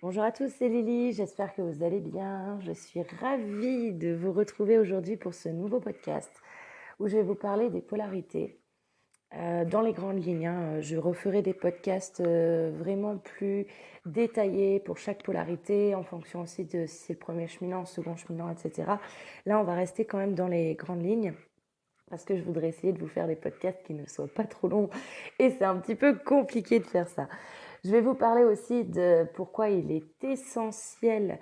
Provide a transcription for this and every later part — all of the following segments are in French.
Bonjour à tous, c'est Lily, j'espère que vous allez bien. Je suis ravie de vous retrouver aujourd'hui pour ce nouveau podcast où je vais vous parler des polarités. Dans les grandes lignes, je referai des podcasts vraiment plus détaillés pour chaque polarité en fonction aussi de si c'est le premier cheminant, le second cheminant, etc. Là, on va rester quand même dans les grandes lignes parce que je voudrais essayer de vous faire des podcasts qui ne soient pas trop longs et c'est un petit peu compliqué de faire ça. Je vais vous parler aussi de pourquoi il est essentiel,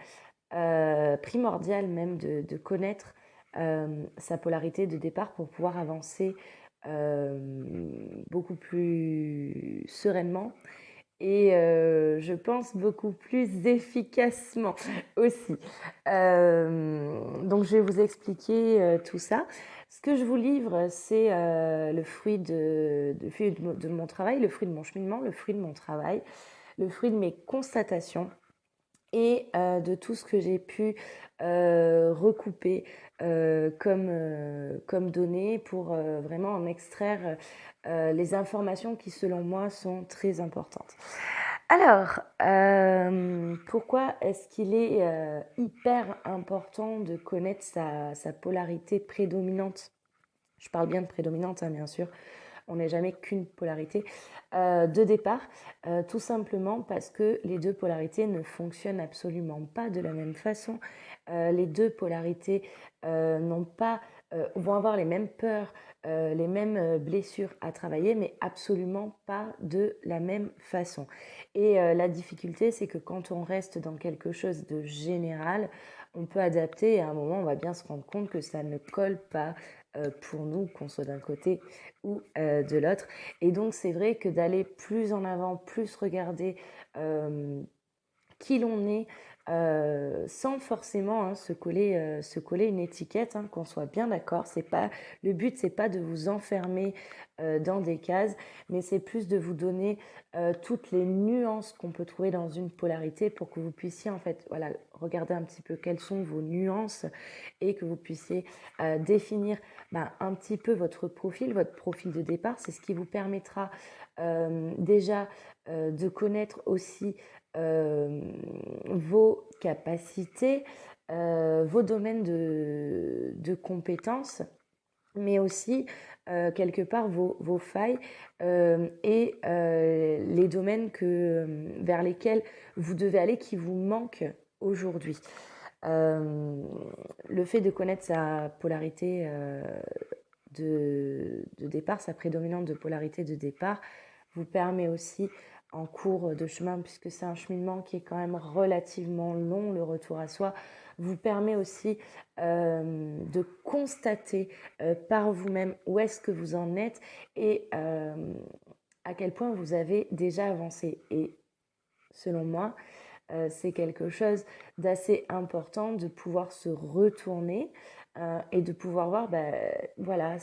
primordial même, de connaître sa polarité de départ pour pouvoir avancer beaucoup plus sereinement et je pense beaucoup plus efficacement aussi. Donc je vais vous expliquer tout ça. Ce que je vous livre, c'est le fruit de mon travail, le fruit de mon cheminement, le fruit de mon travail, le fruit de mes constatations et de tout ce que j'ai pu recouper comme données pour vraiment en extraire les informations qui, selon moi, sont très importantes. Alors, pourquoi est-ce qu'il est hyper important de connaître sa polarité prédominante? Je parle bien de prédominante, hein, bien sûr. On n'est jamais qu'une polarité de départ, tout simplement parce que les deux polarités ne fonctionnent absolument pas de la même façon. Les deux polarités vont avoir les mêmes peurs, les mêmes blessures à travailler, mais absolument pas de la même façon. Et la difficulté, c'est que quand on reste dans quelque chose de général, on peut adapter et à un moment, on va bien se rendre compte que ça ne colle pas pour nous, qu'on soit d'un côté ou de l'autre. Et donc, c'est vrai que d'aller plus en avant, plus regarder qui l'on est, sans forcément se coller une étiquette, hein, qu'on soit bien d'accord. Le but, c'est pas de vous enfermer dans des cases, mais c'est plus de vous donner toutes les nuances qu'on peut trouver dans une polarité pour que vous puissiez en fait, voilà, regarder un petit peu quelles sont vos nuances et que vous puissiez définir un petit peu votre profil de départ. C'est ce qui vous permettra déjà de connaître aussi vos capacités, vos domaines de compétences, mais aussi quelque part vos failles et les domaines vers lesquels vous devez aller qui vous manquent aujourd'hui. Le fait de connaître sa polarité de départ, sa prédominante de polarité de départ, vous permet aussi en cours de chemin, puisque c'est un cheminement qui est quand même relativement long, le retour à soi, vous permet aussi de constater par vous-même où est-ce que vous en êtes et à quel point vous avez déjà avancé. Et selon moi, c'est quelque chose d'assez important de pouvoir se retourner et de pouvoir voir, voilà,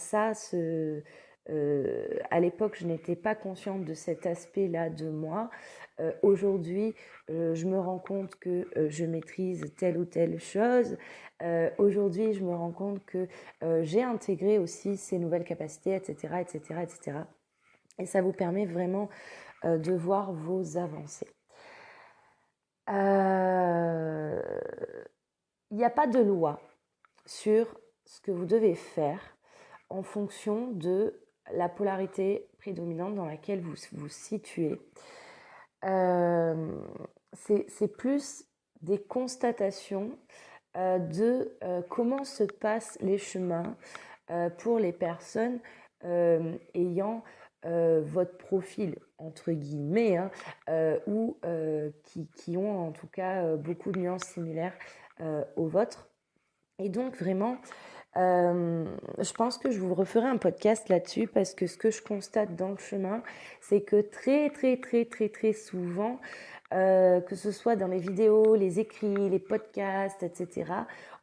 à l'époque, je n'étais pas consciente de cet aspect-là de moi. Aujourd'hui, je me rends compte que je maîtrise telle ou telle chose. Aujourd'hui, je me rends compte que j'ai intégré aussi ces nouvelles capacités, etc., etc., etc. Et ça vous permet vraiment de voir vos avancées. Il n'y a pas de loi sur ce que vous devez faire en fonction de la polarité prédominante dans laquelle vous vous situez. C'est plus des constatations de comment se passent les chemins pour les personnes ayant votre profil, entre guillemets, hein, ou qui ont en tout cas beaucoup de nuances similaires aux vôtres. Et donc vraiment, je pense que je vous referai un podcast là-dessus parce que ce que je constate dans le chemin, c'est que très très très très très souvent, que ce soit dans les vidéos, les écrits, les podcasts, etc.,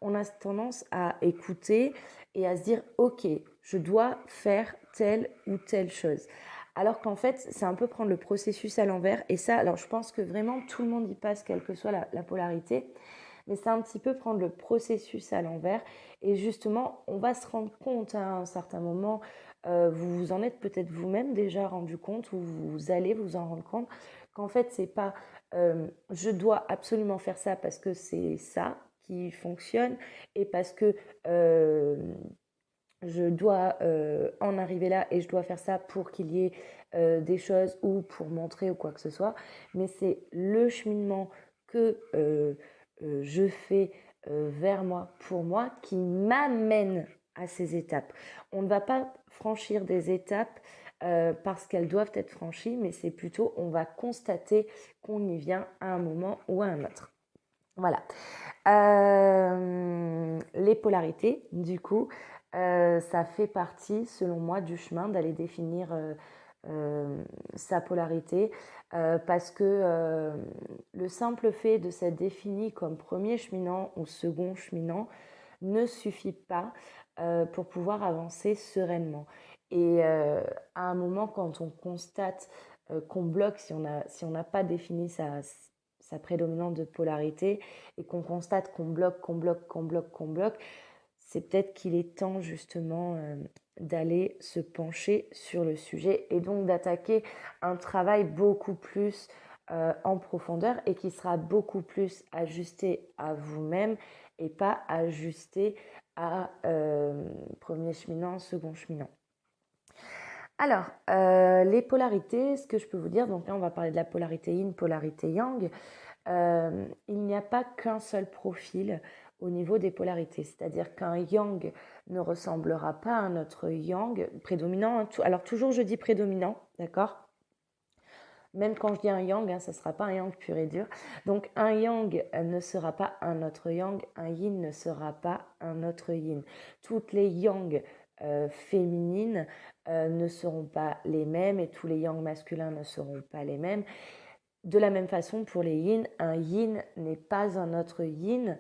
on a tendance à écouter et à se dire ok, je dois faire telle ou telle chose. Alors qu'en fait, c'est un peu prendre le processus à l'envers. Et ça, alors je pense que vraiment tout le monde y passe, quelle que soit la polarité. Mais c'est un petit peu prendre le processus à l'envers. Et justement, on va se rendre compte à un certain moment, vous vous en êtes peut-être vous-même déjà rendu compte, ou vous allez vous en rendre compte, qu'en fait, c'est pas je dois absolument faire ça parce que c'est ça qui fonctionne et parce que je dois en arriver là et je dois faire ça pour qu'il y ait des choses ou pour montrer ou quoi que ce soit. Mais c'est le cheminement que je fais vers moi, pour moi, qui m'amène à ces étapes. On ne va pas franchir des étapes parce qu'elles doivent être franchies, mais c'est plutôt on va constater qu'on y vient à un moment ou à un autre. Voilà. Les polarités, du coup, ça fait partie, selon moi, du chemin d'aller définir sa polarité parce que le simple fait de s'être défini comme premier cheminant ou second cheminant ne suffit pas pour pouvoir avancer sereinement. Et à un moment, quand on constate qu'on bloque, si on n'a pas défini sa prédominante de polarité et qu'on constate qu'on bloque, c'est peut-être qu'il est temps justement d'aller se pencher sur le sujet et donc d'attaquer un travail beaucoup plus en profondeur et qui sera beaucoup plus ajusté à vous-même et pas ajusté à premier cheminant, second cheminant. Alors, les polarités, ce que je peux vous dire, donc là on va parler de la polarité yin, polarité yang. Il n'y a pas qu'un seul profil au niveau des polarités, c'est-à-dire qu'un yang ne ressemblera pas à un autre yang prédominant. Alors toujours je dis prédominant, d'accord ? Même quand je dis un yang, ça ne sera pas un yang pur et dur. Donc un yang ne sera pas un autre yang, un yin ne sera pas un autre yin. Toutes les yang féminines ne seront pas les mêmes et tous les yang masculins ne seront pas les mêmes. De la même façon, pour les yin, un yin n'est pas un autre yin.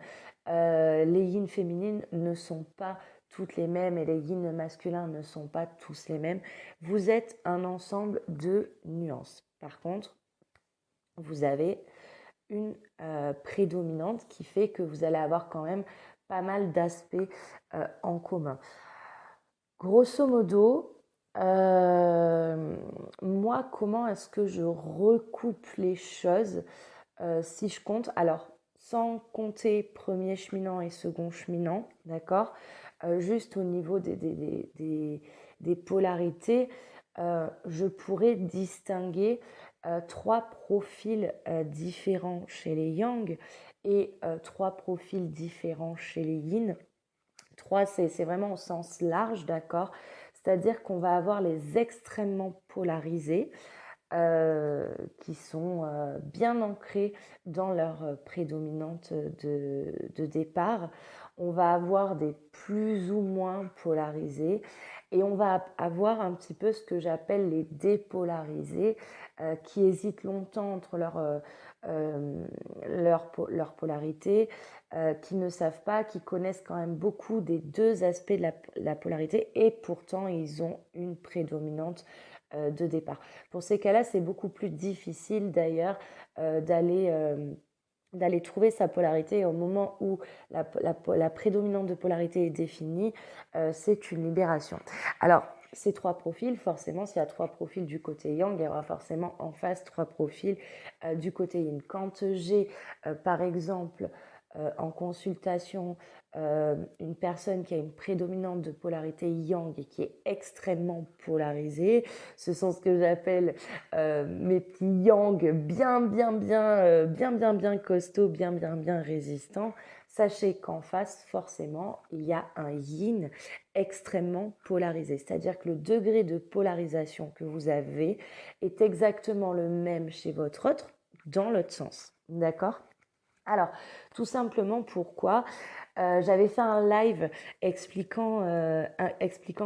Les yin féminines ne sont pas toutes les mêmes et les yin masculins ne sont pas tous les mêmes. Vous êtes un ensemble de nuances. Par contre, vous avez une prédominante qui fait que vous allez avoir quand même pas mal d'aspects en commun. Grosso modo, moi, comment est-ce que je recoupe les choses si je compte, alors sans compter premier cheminant et second cheminant, d'accord, juste au niveau des polarités, je pourrais distinguer trois profils différents chez les yang et trois profils différents chez les yin. Trois, c'est vraiment au sens large, d'accord, c'est-à-dire qu'on va avoir les extrêmement polarisés, qui sont bien ancrés dans leur prédominante de départ. On va avoir des plus ou moins polarisés et on va avoir un petit peu ce que j'appelle les dépolarisés qui hésitent longtemps entre leur polarité, qui ne savent pas, qui connaissent quand même beaucoup des deux aspects de la polarité et pourtant ils ont une prédominante de départ. Pour ces cas-là, c'est beaucoup plus difficile d'ailleurs d'aller trouver sa polarité. Et au moment où la prédominante de polarité est définie, c'est une libération. Alors, ces trois profils, forcément, s'il y a trois profils du côté yang, il y aura forcément en face trois profils du côté yin. Quand j'ai, par exemple, en consultation une personne qui a une prédominante de polarité yang et qui est extrêmement polarisée, ce sont ce que j'appelle mes petits yang bien costauds, bien résistants. Sachez qu'en face, forcément, il y a un yin extrêmement polarisé. C'est-à-dire que le degré de polarisation que vous avez est exactement le même chez votre autre dans l'autre sens. D'accord ? Alors, tout simplement pourquoi j'avais fait un live expliquant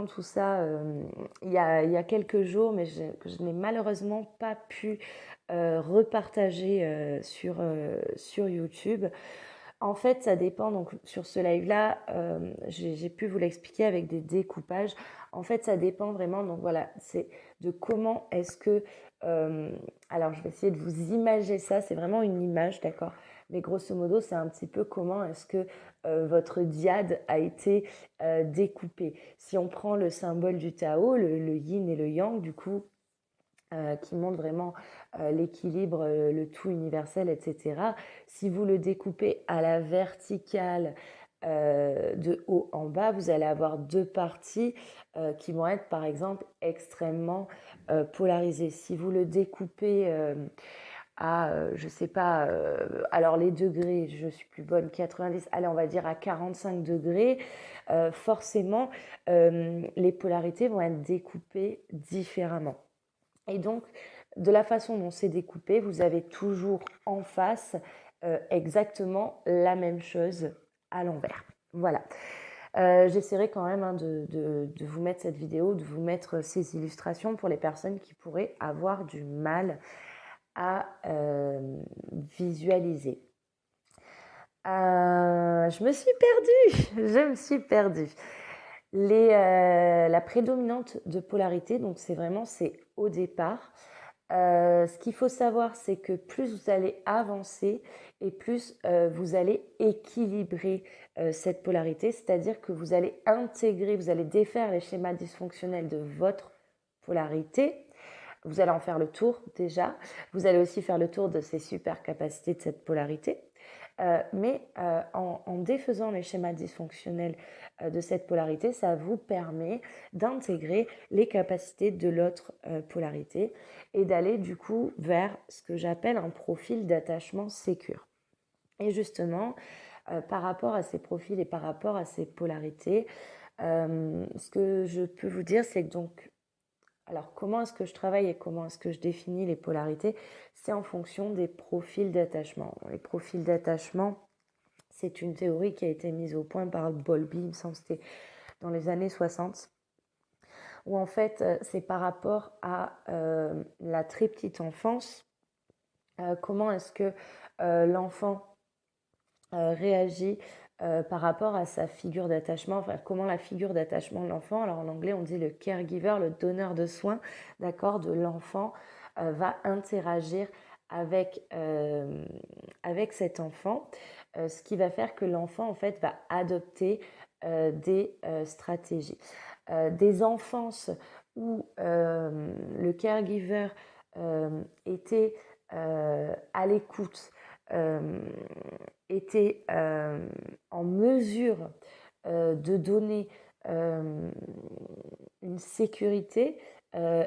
tout ça il y a quelques jours, mais que je n'ai malheureusement pas pu repartager sur YouTube. En fait, ça dépend, donc sur ce live-là, j'ai pu vous l'expliquer avec des découpages. En fait, ça dépend vraiment, donc voilà, c'est de comment est-ce que... alors, je vais essayer de vous imager ça, c'est vraiment une image, d'accord ? Mais grosso modo, c'est un petit peu comment est-ce que votre dyade a été découpée. Si on prend le symbole du Tao, le yin et le yang, du coup, qui montre vraiment l'équilibre, le tout universel, etc. Si vous le découpez à la verticale, de haut en bas, vous allez avoir deux parties qui vont être par exemple extrêmement polarisées. Si vous le découpez à, je sais pas, alors les degrés, je suis plus bonne, 90, allez on va dire à 45 degrés, forcément les polarités vont être découpées différemment. Et donc, de la façon dont c'est découpé, vous avez toujours en face exactement la même chose à l'envers. Voilà. J'essaierai quand même de vous mettre cette vidéo, de vous mettre ces illustrations pour les personnes qui pourraient avoir du mal à visualiser. Je me suis perdue. La prédominante de polarité, donc c'est au départ. Ce qu'il faut savoir, c'est que plus vous allez avancer et plus vous allez équilibrer cette polarité, c'est-à-dire que vous allez intégrer, vous allez défaire les schémas dysfonctionnels de votre polarité. Vous allez en faire le tour déjà. Vous allez aussi faire le tour de ces super capacités de cette polarité. Mais en défaisant les schémas dysfonctionnels de cette polarité, ça vous permet d'intégrer les capacités de l'autre polarité et d'aller du coup vers ce que j'appelle un profil d'attachement sécure. Et justement, par rapport à ces profils et par rapport à ces polarités, ce que je peux vous dire, c'est que donc, alors comment est-ce que je travaille et comment est-ce que je définis les polarités? C'est en fonction des profils d'attachement. Les profils d'attachement, c'est une théorie qui a été mise au point par Bowlby, il me semble que c'était dans les années 60, où en fait c'est par rapport à la très petite enfance, comment est-ce que l'enfant réagit par rapport à sa figure d'attachement, enfin comment la figure d'attachement de l'enfant, alors en anglais on dit le caregiver, le donneur de soins, d'accord, de l'enfant, va interagir avec cet enfant, ce qui va faire que l'enfant en fait va adopter des stratégies. Des enfances où le caregiver était à l'écoute, était en mesure de donner une sécurité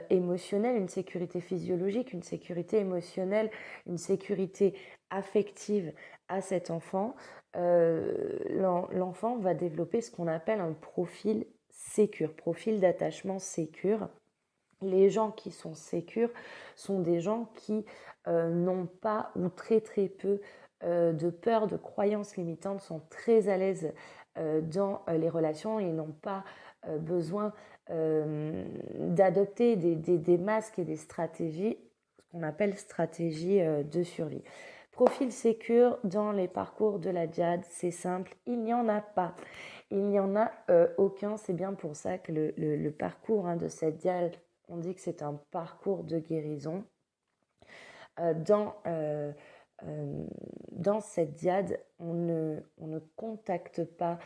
émotionnelle, une sécurité physiologique, une sécurité émotionnelle, une sécurité affective à cet enfant, l'enfant va développer ce qu'on appelle un profil sécure, profil d'attachement sécure. Les gens qui sont sécures sont des gens qui n'ont pas ou très très peu de peur, de croyances limitantes, sont très à l'aise dans les relations et n'ont pas besoin d'adopter des masques et des stratégies, ce qu'on appelle stratégies de survie. Profil sécure dans les parcours de la djihad, c'est simple, il n'y en a pas. Il n'y en a aucun, c'est bien pour ça que le parcours de cette djihad, on dit que c'est un parcours de guérison. Dans cette diade, on ne contacte pas,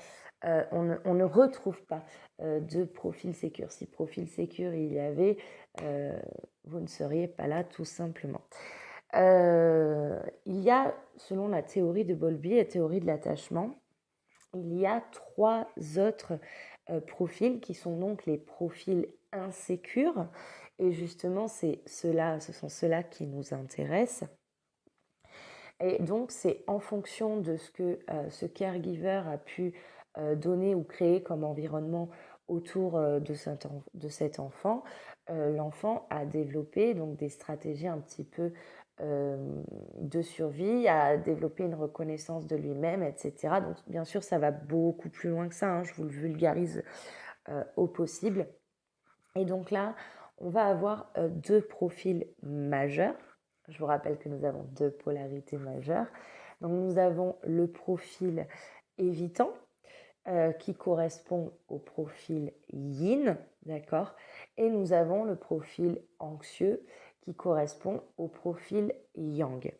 on ne retrouve pas de profil sécure. Si profil sécure il y avait, vous ne seriez pas là tout simplement. Il y a, selon la théorie de Bowlby, la théorie de l'attachement, il y a 3 autres profils qui sont donc les profils insécures. Et justement, ce sont ceux-là qui nous intéressent. Et donc, c'est en fonction de ce que ce caregiver a pu donner ou créer comme environnement autour de cet enfant, l'enfant a développé donc des stratégies un petit peu de survie, a développé une reconnaissance de lui-même, etc. Donc, bien sûr, ça va beaucoup plus loin que ça, je vous le vulgarise au possible. Et donc là, on va avoir 2 profils majeurs. Je vous rappelle que nous avons 2 polarités majeures. Donc nous avons le profil évitant qui correspond au profil yin, d'accord, et nous avons le profil anxieux qui correspond au profil yang.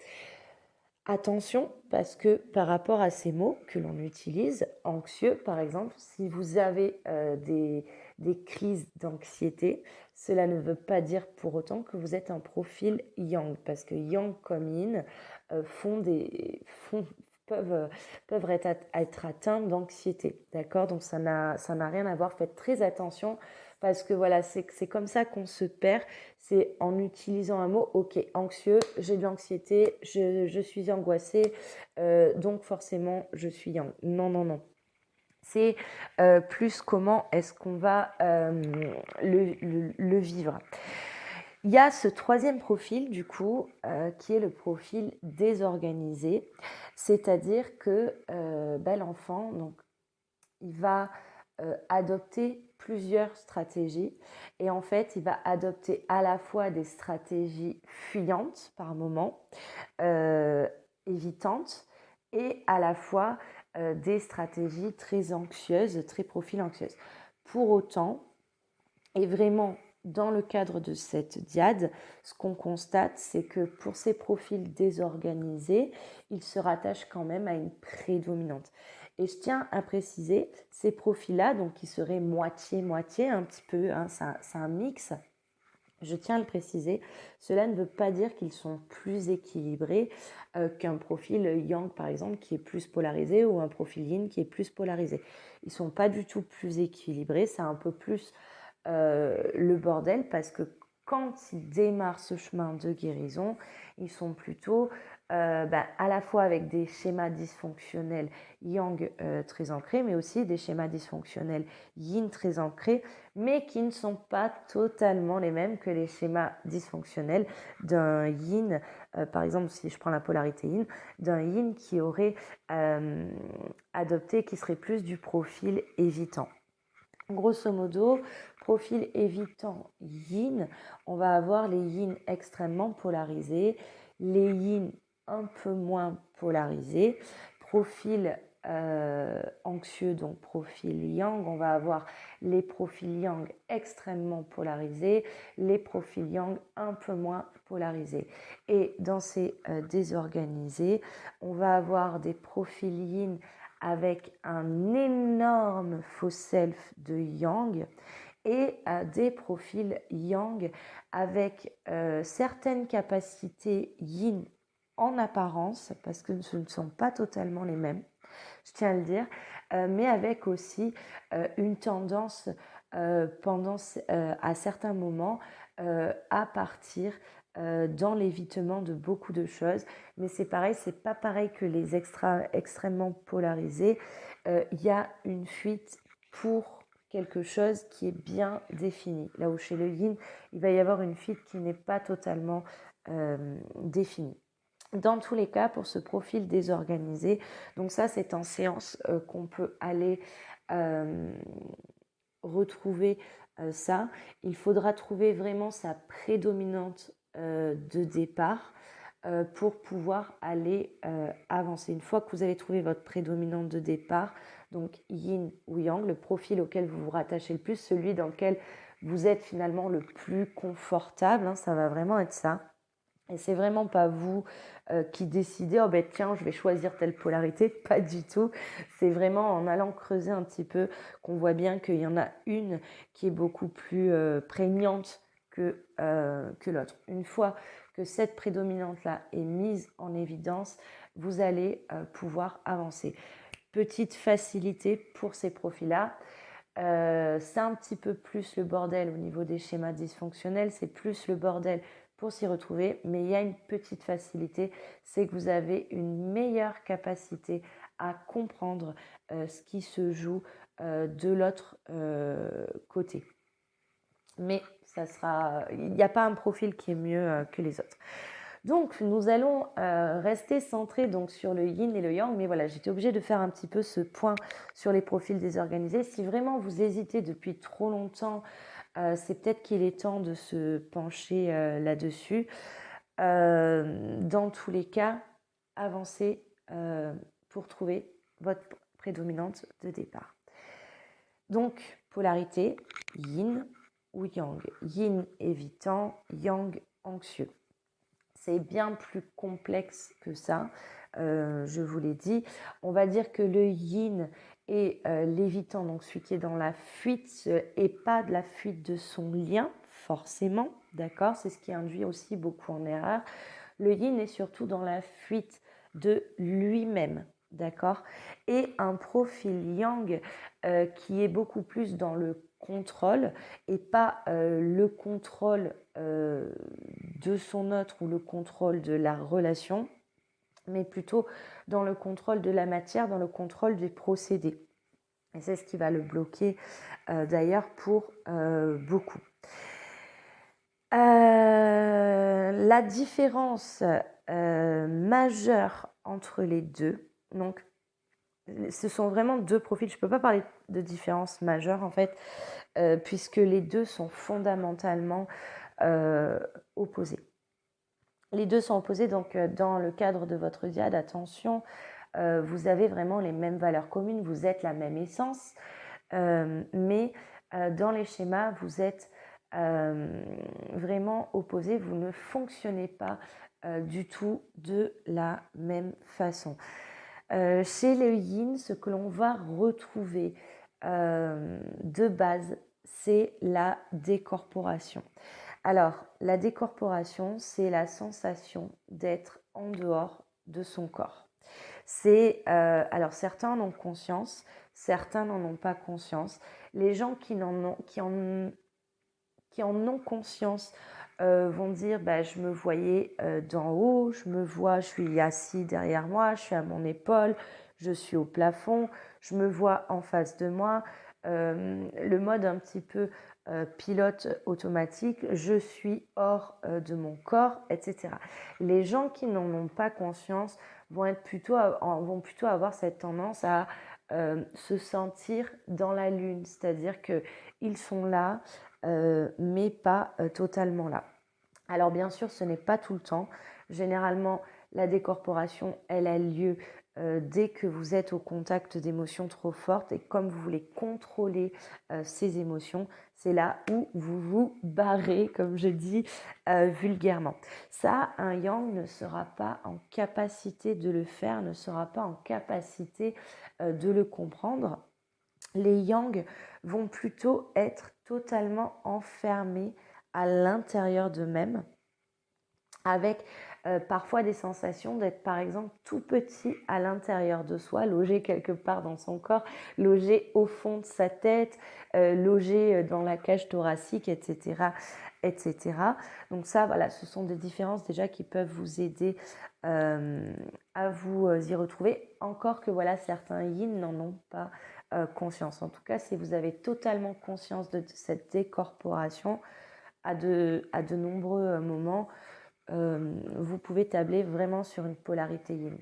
Attention, parce que par rapport à ces mots que l'on utilise, anxieux par exemple, si vous avez des crises d'anxiété, cela ne veut pas dire pour autant que vous êtes un profil yang, parce que yang comme yin peuvent, peuvent être atteints d'anxiété, d'accord? Donc ça n'a rien à voir, faites très attention, parce que voilà, c'est comme ça qu'on se perd. C'est en utilisant un mot, ok, anxieux, j'ai de l'anxiété, je suis angoissée, donc forcément je suis yang. Non, non, non. C'est plus comment est-ce qu'on va le vivre. Il y a ce troisième profil, du coup, qui est le profil désorganisé, c'est-à-dire que l'enfant, donc, il va adopter plusieurs stratégies et en fait il va adopter à la fois des stratégies fuyantes par moment, euh, évitantes, et à la fois des stratégies très anxieuses, très profil anxieuses. Pour autant, et vraiment dans le cadre de cette diade, ce qu'on constate, c'est que pour ces profils désorganisés, ils se rattachent quand même à une prédominante. Et je tiens à préciser, ces profils-là, donc qui seraient moitié-moitié, un petit peu, hein, c'est un mix, je tiens à le préciser, cela ne veut pas dire qu'ils sont plus équilibrés qu'un profil yang, par exemple, qui est plus polarisé, ou un profil yin qui est plus polarisé. Ils ne sont pas du tout plus équilibrés, c'est un peu plus le bordel, parce que quand ils démarrent ce chemin de guérison, ils sont plutôt à la fois avec des schémas dysfonctionnels yang très ancrés, mais aussi des schémas dysfonctionnels yin très ancrés, mais qui ne sont pas totalement les mêmes que les schémas dysfonctionnels d'un yin, par exemple si je prends la polarité yin, d'un yin qui aurait adopté, qui serait plus du profil évitant. Grosso modo, profil évitant yin, on va avoir les yin extrêmement polarisés, les yin un peu moins polarisés. Profil anxieux, donc profil yang, on va avoir les profils yang extrêmement polarisés, les profils yang un peu moins polarisés. Et dans ces désorganisés, on va avoir des profils yin avec un énorme faux self de yang, et des profils yang avec certaines capacités yin en apparence, parce que ce ne sont pas totalement les mêmes, je tiens à le dire, mais avec aussi une tendance à certains moments à partir dans l'évitement de beaucoup de choses. Mais c'est pareil, c'est pas pareil que les extrêmement polarisés. Il y a une fuite pour quelque chose qui est bien défini. Là où chez le yin, il va y avoir une fuite qui n'est pas totalement définie. Dans tous les cas, pour ce profil désorganisé, donc ça c'est en séance qu'on peut aller retrouver ça. Il faudra trouver vraiment sa prédominante de départ pour pouvoir aller avancer. Une fois que vous avez trouvé votre prédominante de départ, donc yin ou yang, le profil auquel vous vous rattachez le plus, celui dans lequel vous êtes finalement le plus confortable, hein, ça va vraiment être ça. Et c'est vraiment pas vous qui décidez, oh ben tiens, je vais choisir telle polarité, pas du tout. C'est vraiment en allant creuser un petit peu qu'on voit bien qu'il y en a une qui est beaucoup plus prégnante que l'autre. Une fois que cette prédominante-là est mise en évidence, vous allez pouvoir avancer. Petite facilité pour ces profils-là. C'est un petit peu plus le bordel au niveau des schémas dysfonctionnels, c'est plus le bordel pour s'y retrouver, mais il y a une petite facilité, c'est que vous avez une meilleure capacité à comprendre ce qui se joue de l'autre côté. Mais il n'y a pas un profil qui est mieux que les autres. Donc, nous allons rester centrés donc, sur le yin et le yang, mais voilà, j'étais obligée de faire un petit peu ce point sur les profils désorganisés. Si vraiment vous hésitez depuis trop longtemps, c'est peut-être qu'il est temps de se pencher là-dessus. Dans tous les cas, avancez pour trouver votre prédominante de départ. Donc, polarité, yin ou yang. Yin évitant, yang anxieux. c'est bien plus complexe que ça, je vous l'ai dit. On va dire que le yin est l'évitant, donc celui qui est dans la fuite, et pas de la fuite de son lien, forcément, d'accord? C'est ce qui induit aussi beaucoup en erreur. Le yin est surtout dans la fuite de lui-même, d'accord? Et un profil yang qui est beaucoup plus dans le contrôle et pas le contrôle de son autre ou le contrôle de la relation, mais plutôt dans le contrôle de la matière, dans le contrôle des procédés. Et c'est ce qui va le bloquer d'ailleurs pour beaucoup. La différence majeure entre les deux, donc ce sont vraiment deux profils, je ne peux pas parler de différence majeure en fait, puisque les deux sont fondamentalement opposés. Les deux sont opposés, donc dans le cadre de votre diade, attention, vous avez vraiment les mêmes valeurs communes, vous êtes la même essence, mais dans les schémas, vous êtes vraiment opposés, vous ne fonctionnez pas du tout de la même façon. Chez le yin, ce que l'on va retrouver de base, c'est la décorporation. Alors, la décorporation, c'est la sensation d'être en dehors de son corps. Alors certains en ont conscience, certains n'en ont pas conscience. Les gens qui en ont conscience vont dire je me voyais d'en haut, je suis assis derrière moi, je suis à mon épaule, je suis au plafond, je me vois en face de moi. Le mode un petit peu pilote automatique, je suis hors de mon corps, etc. Les gens qui n'en ont pas conscience vont plutôt avoir cette tendance à se sentir dans la lune, c'est-à-dire qu'ils sont là, mais pas totalement là. Alors bien sûr, ce n'est pas tout le temps. Généralement, la décorporation, elle a lieu dès que vous êtes au contact d'émotions trop fortes et comme vous voulez contrôler ces émotions, c'est là où vous vous barrez, comme je dis vulgairement. Ça, un yang ne sera pas en capacité de le faire, ne sera pas en capacité de le comprendre. Les yang vont plutôt être totalement enfermés à l'intérieur d'eux-mêmes, avec parfois des sensations d'être par exemple tout petit à l'intérieur de soi, logé quelque part dans son corps, logé au fond de sa tête, logé dans la cage thoracique, etc., etc. Donc ça, voilà, ce sont des différences déjà qui peuvent vous aider à vous y retrouver, encore que voilà, certains yin n'en ont pas conscience. En tout cas, si vous avez totalement conscience de cette décorporation à de nombreux moments, vous pouvez tabler vraiment sur une polarité yin.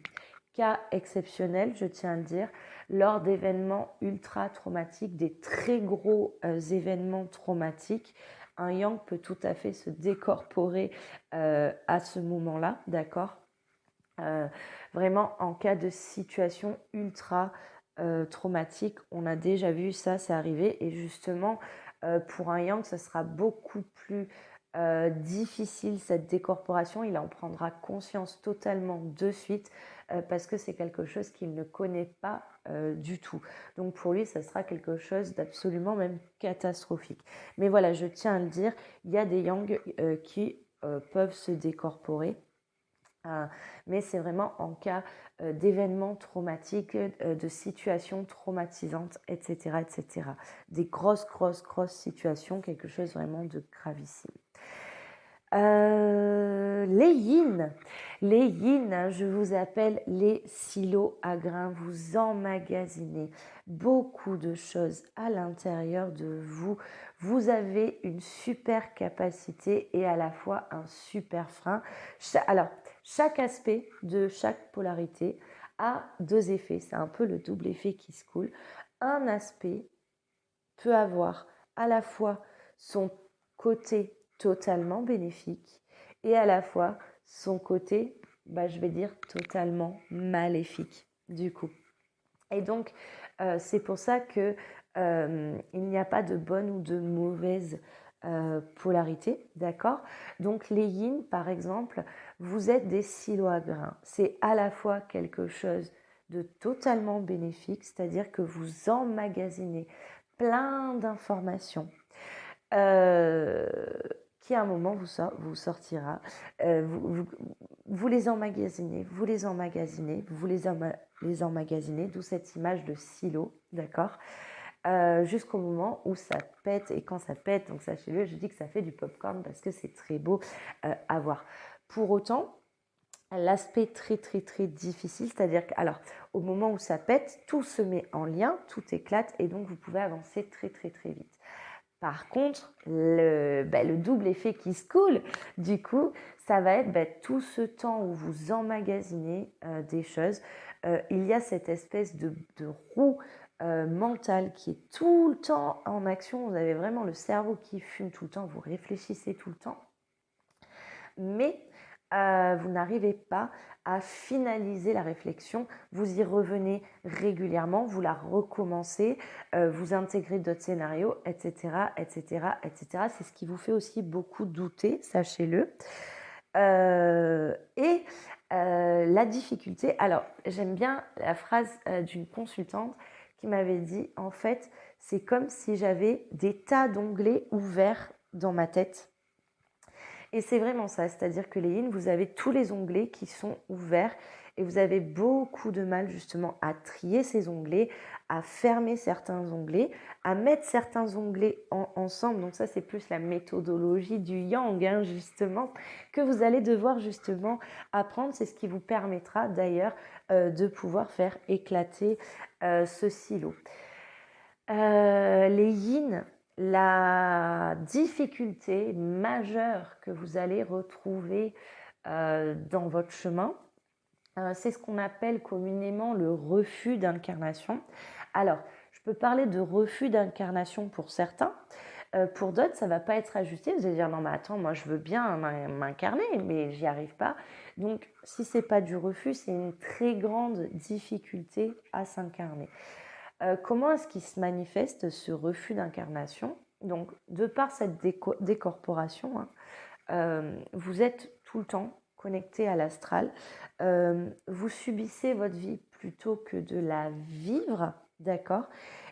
Cas exceptionnel, je tiens à le dire, lors d'événements ultra traumatiques, des très gros événements traumatiques, un yang peut tout à fait se décorporer à ce moment-là, d'accord? Vraiment en cas de situation ultra traumatique, on a déjà vu ça, c'est arrivé, et justement pour un yang, ça sera beaucoup plus difficile cette décorporation, il en prendra conscience totalement de suite parce que c'est quelque chose qu'il ne connaît pas du tout. Donc pour lui, ça sera quelque chose d'absolument même catastrophique. Mais voilà, je tiens à le dire, il y a des yang qui peuvent se décorporer. Mais c'est vraiment en cas d'événements traumatiques, de situations traumatisantes, etc., etc. Des grosses situations, quelque chose vraiment de gravissime. Les yin, je vous appelle les silos à grains. Vous emmagasinez beaucoup de choses à l'intérieur de vous. Vous avez une super capacité et à la fois un super frein. Alors, chaque aspect de chaque polarité a deux effets. C'est un peu le double effet qui se coule. Un aspect peut avoir à la fois son côté totalement bénéfique et à la fois son côté, je vais dire, totalement maléfique du coup. Et donc, c'est pour ça que il n'y a pas de bonne ou de mauvaise polarités, d'accord? Donc les yin, par exemple, vous êtes des silos à grains. C'est à la fois quelque chose de totalement bénéfique, c'est-à-dire que vous emmagasinez plein d'informations euh, qui à un moment vous sortira. Vous les emmagasinez, les emmagasinez, d'où cette image de silo, d'accord, jusqu'au moment où ça pète. Et quand ça pète, donc sachez-le, je dis que ça fait du popcorn parce que c'est très beau à voir. Pour autant, l'aspect très très très difficile, c'est-à-dire que, alors, au moment où ça pète, tout se met en lien, tout éclate et donc vous pouvez avancer très très très vite. Par contre, le double effet qui se coule, du coup, ça va être tout ce temps où vous emmagasinez des choses. Il y a cette espèce de roue mentale qui est tout le temps en action. Vous avez vraiment le cerveau qui fume tout le temps, vous réfléchissez tout le temps. Mais vous n'arrivez pas à finaliser la réflexion, vous y revenez régulièrement, vous la recommencez, vous intégrez d'autres scénarios, etc., etc., etc. C'est ce qui vous fait aussi beaucoup douter, sachez-le. Et la difficulté, alors j'aime bien la phrase d'une consultante qui m'avait dit, en fait, c'est comme si j'avais des tas d'onglets ouverts dans ma tête. Et c'est vraiment ça, c'est-à-dire que les yin, vous avez tous les onglets qui sont ouverts et vous avez beaucoup de mal justement à trier ces onglets, à fermer certains onglets, à mettre certains onglets ensemble. Donc ça, c'est plus la méthodologie du yang, hein, justement, que vous allez devoir justement apprendre. C'est ce qui vous permettra d'ailleurs de pouvoir faire éclater ce silo. Les yin, la difficulté majeure que vous allez retrouver dans votre chemin, c'est ce qu'on appelle communément le refus d'incarnation. Alors, je peux parler de refus d'incarnation pour certains. Pour d'autres, ça ne va pas être ajusté. Vous allez dire, non mais attends, moi je veux bien m'incarner, mais j'y arrive pas. Donc, si ce n'est pas du refus, c'est une très grande difficulté à s'incarner. Comment est-ce qu'il se manifeste ce refus d'incarnation? Donc, de par cette décorporation, hein, vous êtes tout le temps connecté à l'astral. Vous subissez votre vie plutôt que de la vivre, d'accord?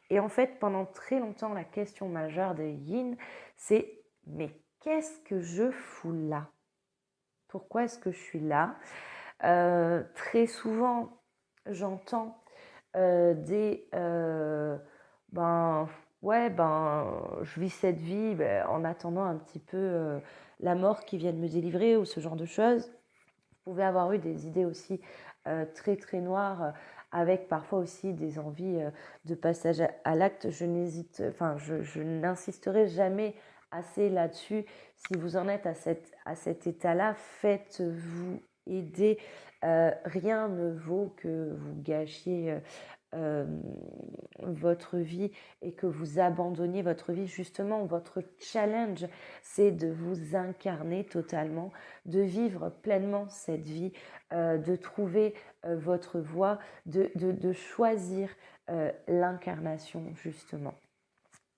Et en fait, pendant très longtemps, la question majeure des yin, c'est mais qu'est-ce que je fous là? Pourquoi est-ce que je suis là? Très souvent, j'entends je vis cette vie en attendant un petit peu la mort qui vienne me délivrer ou ce genre de choses. Vous pouvez avoir eu des idées aussi très très noires avec parfois aussi des envies de passage à l'acte. Je n'insisterai jamais assez là-dessus. Si vous en êtes à cet état-là, faites-vous aider. Rien ne vaut que vous gâchiez votre vie et que vous abandonniez votre vie. Justement, votre challenge, c'est de vous incarner totalement, de vivre pleinement cette vie, de trouver votre voie, de choisir l'incarnation, justement.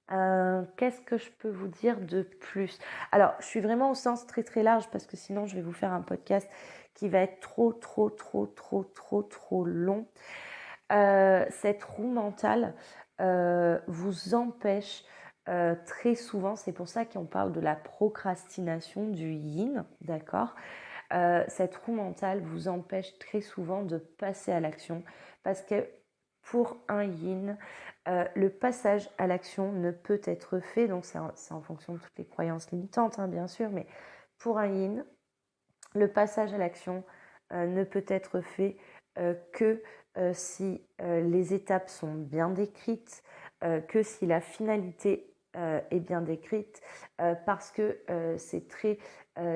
Qu'est-ce que je peux vous dire de plus? Alors, je suis vraiment au sens très très large parce que sinon je vais vous faire un podcast qui va être trop long. Cette roue mentale vous empêche très souvent, c'est pour ça qu'on parle de la procrastination du yin, d'accord? Cette roue mentale vous empêche très souvent de passer à l'action parce que pour un yin, le passage à l'action ne peut être fait, donc c'est en fonction de toutes les croyances limitantes, hein, bien sûr, mais pour un yin, le passage à l'action ne peut être fait que si les étapes sont bien décrites, que si la finalité est bien décrite, parce que c'est très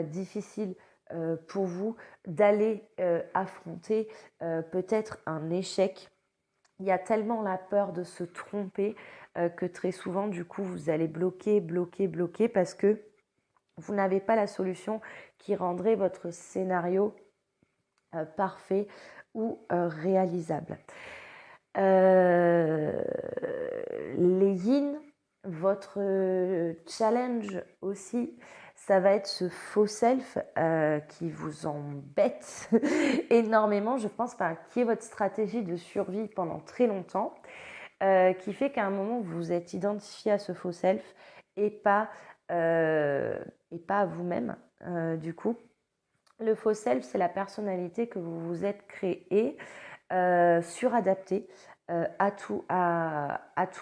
difficile pour vous d'aller affronter peut-être un échec. Il y a tellement la peur de se tromper que très souvent, du coup, vous allez bloquer parce que vous n'avez pas la solution qui rendrait votre scénario parfait ou réalisable. Les yin Votre challenge aussi, ça va être ce faux self qui vous embête énormément, je pense, qui est votre stratégie de survie pendant très longtemps, qui fait qu'à un moment, vous vous êtes identifié à ce faux self et pas à vous-même, du coup. Le faux self, c'est la personnalité que vous vous êtes créée, suradaptée à tout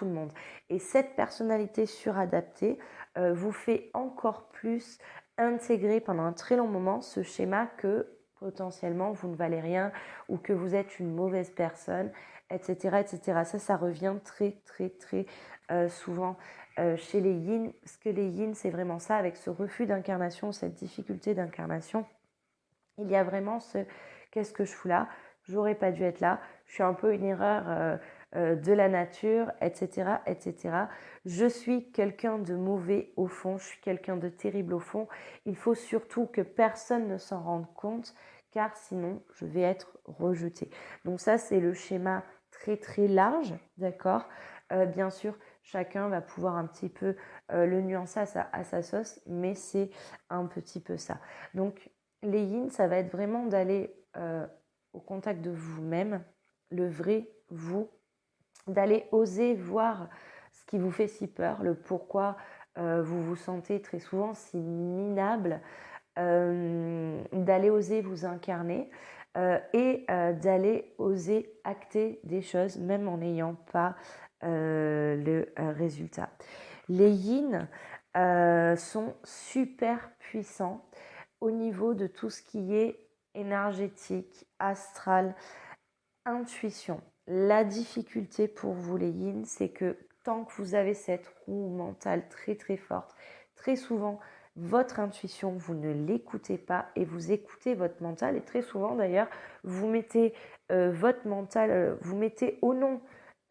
le monde. Et cette personnalité suradaptée vous fait encore plus intégrer pendant un très long moment ce schéma que potentiellement vous ne valez rien ou que vous êtes une mauvaise personne, etc. etc. Ça revient très très très souvent chez les yin, parce que les yin, c'est vraiment ça, avec ce refus d'incarnation, cette difficulté d'incarnation. Il y a vraiment ce « qu'est-ce que je fous là ? J'aurais pas dû être là, je suis un peu une erreur de la nature, etc. etc. Je suis quelqu'un de mauvais au fond, je suis quelqu'un de terrible au fond. Il faut surtout que personne ne s'en rende compte, car sinon je vais être rejetée. » Donc ça, c'est le schéma très très large, d'accord. Bien sûr, chacun va pouvoir un petit peu le nuancer à sa sauce, mais c'est un petit peu ça. Donc, les yin, ça va être vraiment d'aller au contact de vous-même, le vrai vous, d'aller oser voir ce qui vous fait si peur, le pourquoi vous vous sentez très souvent si minable, d'aller oser vous incarner et d'aller oser acter des choses même en n'ayant pas le résultat. Les yin sont super puissants au niveau de tout ce qui est énergétique, astral, intuition. La difficulté pour vous les yin, c'est que tant que vous avez cette roue mentale très très forte, très souvent votre intuition, vous ne l'écoutez pas et vous écoutez votre mental. Et très souvent d'ailleurs, vous mettez votre mental, vous mettez au nom.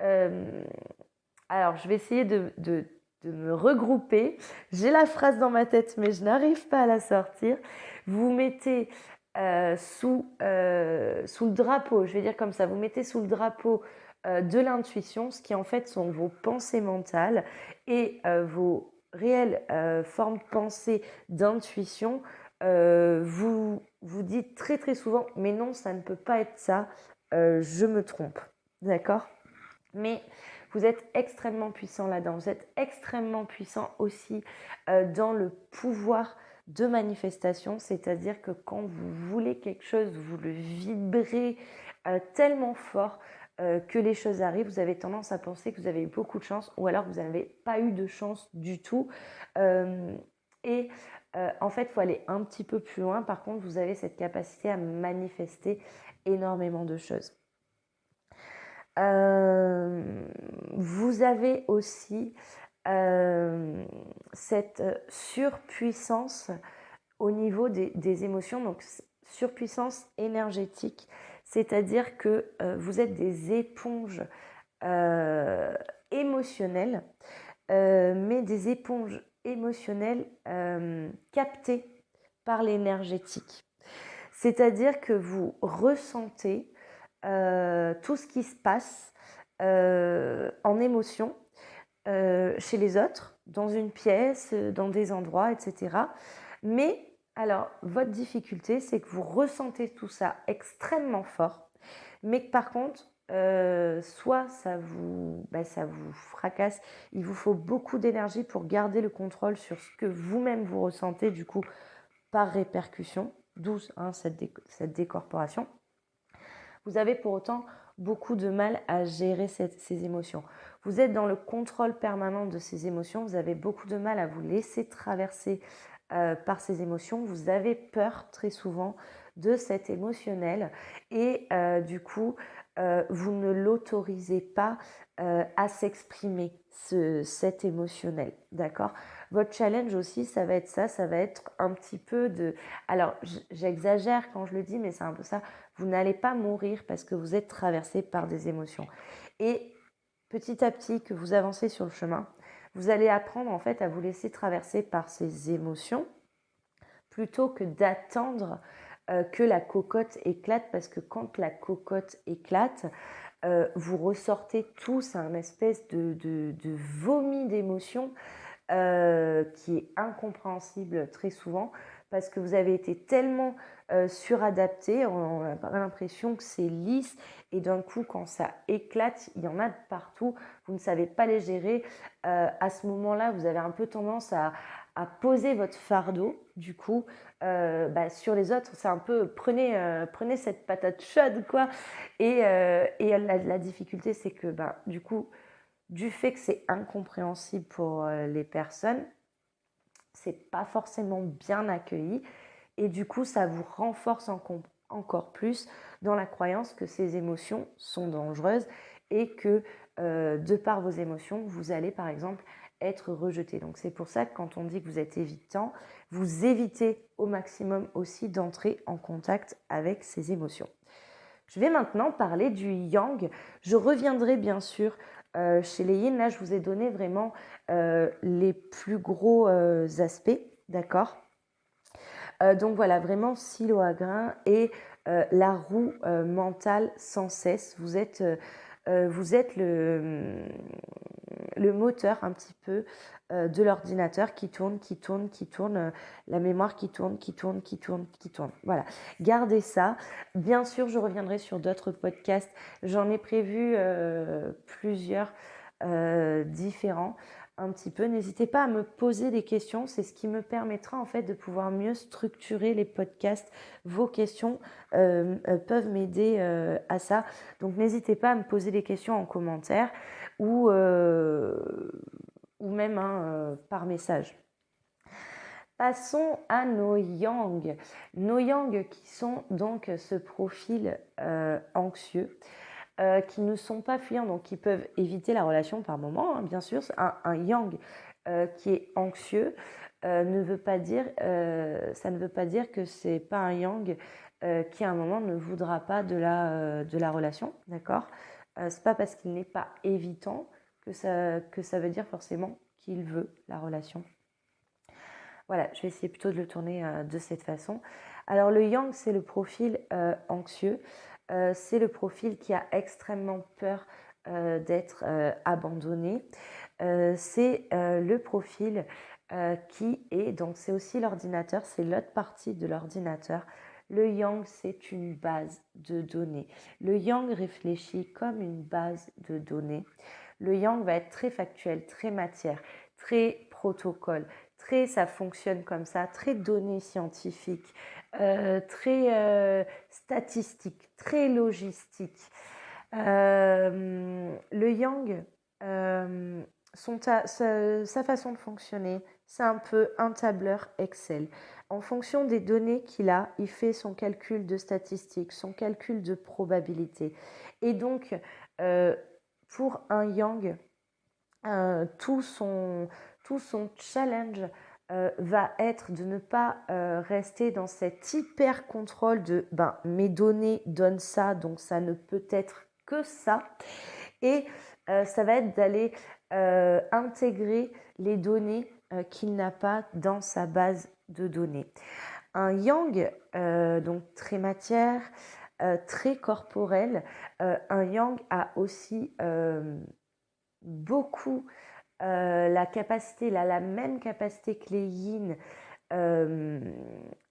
Alors je vais essayer de me regrouper. J'ai la phrase dans ma tête, mais je n'arrive pas à la sortir. Vous mettez sous le drapeau, je vais dire comme ça, vous mettez sous le drapeau de l'intuition, ce qui en fait sont vos pensées mentales et vos réelles formes pensées d'intuition. Vous dites très très souvent, mais non, ça ne peut pas être ça, je me trompe, d'accord ? Mais vous êtes extrêmement puissant là-dedans. Vous êtes extrêmement puissant aussi dans le pouvoir de manifestation, c'est-à-dire que quand vous voulez quelque chose, vous le vibrez tellement fort que les choses arrivent. Vous avez tendance à penser que vous avez eu beaucoup de chance ou alors que vous n'avez pas eu de chance du tout. Et en fait, il faut aller un petit peu plus loin. Par contre, vous avez cette capacité à manifester énormément de choses. Vous avez aussi cette surpuissance au niveau des émotions, donc surpuissance énergétique, c'est-à-dire que vous êtes des éponges émotionnelles, mais des éponges émotionnelles captées par l'énergétique. C'est-à-dire que vous ressentez tout ce qui se passe en émotion chez les autres, dans une pièce, dans des endroits, etc. Mais alors, votre difficulté, c'est que vous ressentez tout ça extrêmement fort, mais que par contre, soit ça vous fracasse, il vous faut beaucoup d'énergie pour garder le contrôle sur ce que vous-même vous ressentez, du coup, par répercussion, d'où cette décorporation. Vous avez pour autant beaucoup de mal à gérer ces émotions. Vous êtes dans le contrôle permanent de ces émotions, vous avez beaucoup de mal à vous laisser traverser par ces émotions. Vous avez peur très souvent de cet émotionnel et du coup, vous ne l'autorisez pas à s'exprimer, cet émotionnel, d'accord ? Votre challenge aussi, ça va être ça, ça va être un petit peu de... Alors, j'exagère quand je le dis, mais c'est un peu ça. Vous n'allez pas mourir parce que vous êtes traversé par des émotions. Et petit à petit que vous avancez sur le chemin, vous allez apprendre en fait à vous laisser traverser par ces émotions plutôt que d'attendre que la cocotte éclate, parce que quand la cocotte éclate, vous ressortez tous un espèce de vomi d'émotions qui est incompréhensible très souvent, parce que vous avez été tellement suradapté, on a l'impression que c'est lisse, et d'un coup quand ça éclate, il y en a de partout, vous ne savez pas les gérer. À ce moment-là, vous avez un peu tendance à poser votre fardeau, du coup, sur les autres. C'est un peu, prenez cette patate chaude, quoi. Et la difficulté, c'est que du coup, du fait que c'est incompréhensible pour les personnes, c'est pas forcément bien accueilli, et du coup ça vous renforce encore plus dans la croyance que ces émotions sont dangereuses, et que de par vos émotions, vous allez par exemple être rejeté. Donc c'est pour ça que quand on dit que vous êtes évitant, vous évitez au maximum aussi d'entrer en contact avec ces émotions. Je vais maintenant parler du yang. Je reviendrai bien sûr chez les yin. Là, je vous ai donné vraiment les plus gros aspects, d'accord. Donc voilà, vraiment silo à grain et la roue mentale sans cesse. Vous êtes le moteur un petit peu de l'ordinateur qui tourne, la mémoire qui tourne. Voilà, gardez ça. Bien sûr, je reviendrai sur d'autres podcasts. J'en ai prévu plusieurs différents un petit peu. N'hésitez pas à me poser des questions. C'est ce qui me permettra en fait de pouvoir mieux structurer les podcasts. Vos questions peuvent m'aider à ça. Donc n'hésitez pas à me poser des questions en commentaire ou même par message. Passons à nos yang. Nos yang qui sont donc ce profil anxieux, qui ne sont pas fuyants, donc qui peuvent éviter la relation par moment, bien sûr. Un yang qui est anxieux ça ne veut pas dire que c'est pas un yang qui à un moment ne voudra pas de la relation, d'accord. C'est pas parce qu'il n'est pas évitant que ça veut dire forcément qu'il veut la relation. Voilà, je vais essayer plutôt de le tourner de cette façon. Alors le yang, c'est le profil anxieux. C'est le profil qui a extrêmement peur d'être abandonné. C'est le profil qui est, donc c'est aussi l'ordinateur, c'est l'autre partie de l'ordinateur. Le yang, c'est une base de données. Le yang réfléchit comme une base de données. Le yang va être très factuel, très matière, très protocole, très ça fonctionne comme ça, très données scientifiques, très statistique, très logistique. Le yang, sa façon de fonctionner, c'est un peu un tableur Excel. En fonction des données qu'il a, il fait son calcul de statistiques, son calcul de probabilité. Et donc, pour un yang, tout son challenge va être de ne pas rester dans cet hyper contrôle de mes données donnent ça, donc ça ne peut être que ça. Et ça va être d'aller intégrer les données qu'il n'a pas dans sa base de données. Un yang, donc très matière, très corporel, un yang a aussi beaucoup la même capacité que les yin